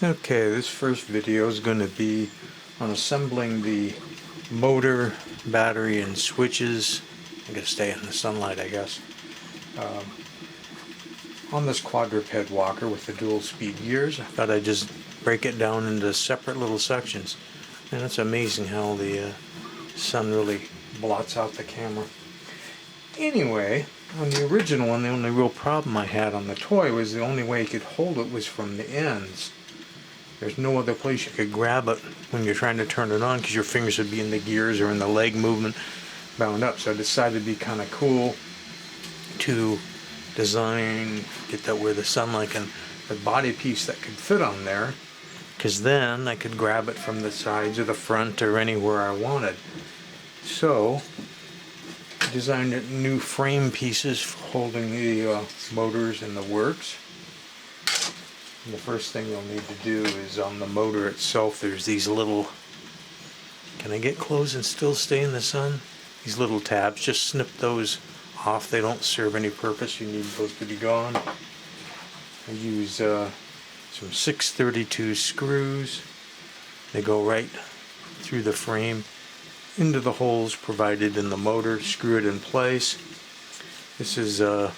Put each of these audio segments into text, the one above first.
Okay, this first video is going to be on assembling the motor, battery, and switches. I'm going to stay in the sunlight, I guess. On this quadruped walker with the dual speed gears, I thought I'd just break it down into separate little sections. And it's amazing how the sun really blots out the camera. Anyway, on the original one, the only real problem I had on the toy was the only way you could hold it was from the ends. There's no other place you could grab it when you're trying to turn it on because your fingers would be in the gears or in the leg movement bound up. So I decided it'd be kind of cool to design, get that where the sunlight can, the body piece that could fit on there, because then I could grab it from the sides or the front or anywhere I wanted. So I designed new frame pieces holding the motors and the works. And the first thing you'll need to do is on the motor itself, there's these little, can I get close and still stay in the sun? These little tabs, just snip those off. They don't serve any purpose. You need those to be gone. I use some 632 screws. They go right through the frame into the holes provided in the motor. Screw it in place. This is a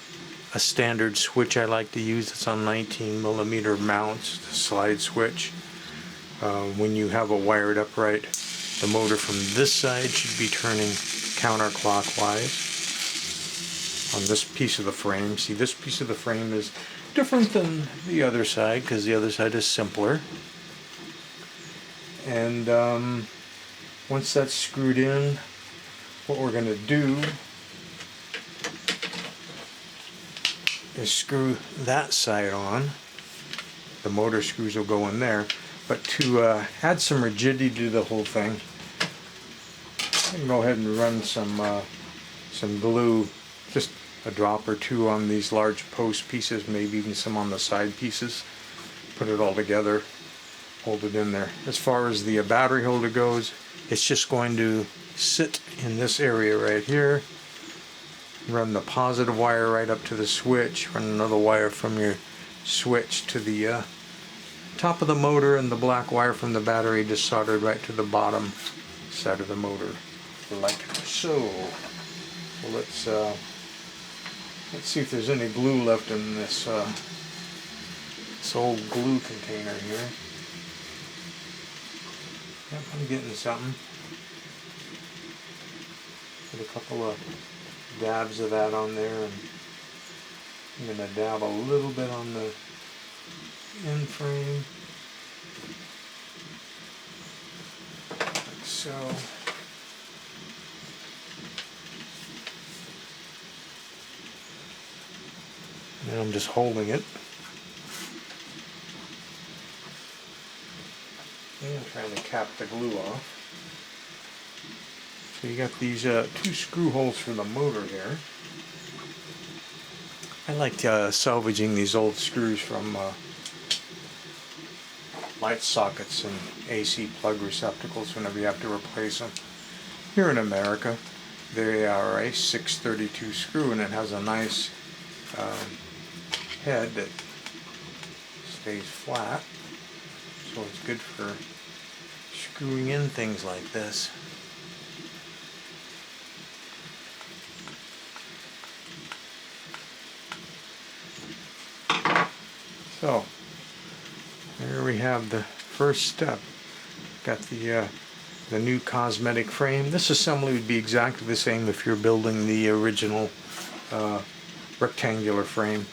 standard switch I like to use. It's on 19mm mounts, the slide switch. When you have a wired upright, the motor from this side should be turning counterclockwise on this piece of the frame. See, this piece of the frame is different than the other side because the other side is simpler. And once that's screwed in, what we're going to do is screw that side on. The motor screws will go in there, but to add some rigidity to the whole thing, I can go ahead and run some glue, just a drop or two on these large post pieces, maybe even some on the side pieces. Put it all together, hold it in there. As far as the battery holder goes, it's just going to sit in this area right here. Run the positive wire right up to the switch, run another wire from your switch to the top of the motor, and the black wire from the battery just soldered right to the bottom side of the motor, like so. Well, let's see if there's any glue left in this old glue container here. Yep, I'm getting something. Put a couple of dabs of that on there, and I'm going to dab a little bit on the end frame, like so. And I'm just holding it and trying to cap the glue off. So you got these two screw holes for the motor here. I like salvaging these old screws from light sockets and AC plug receptacles whenever you have to replace them. Here in America, they are a 632 screw, and it has a nice head that stays flat, so it's good for screwing in things like this. So, there we have the first step. Got the new cosmetic frame. This assembly would be exactly the same if you're building the original rectangular frame.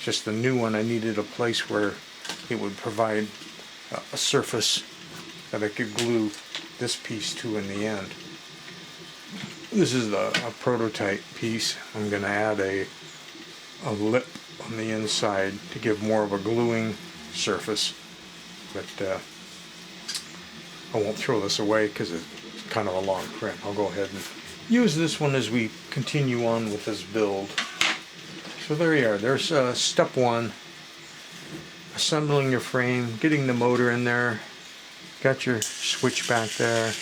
Just the new one, I needed a place where it would provide a surface that I could glue this piece to in the end. This is a prototype piece. I'm going to add a lip on the inside to give more of a gluing surface, but I won't throw this away because it's kind of a long print. I'll go ahead and use this one as we continue on with this build. So there you are. There's step one, assembling your frame, getting the motor in there, got your switch back there.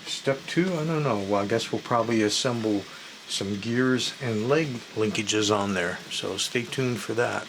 Step two, I don't know. Well, I guess we'll probably assemble some gears and leg linkages on there. So stay tuned for that.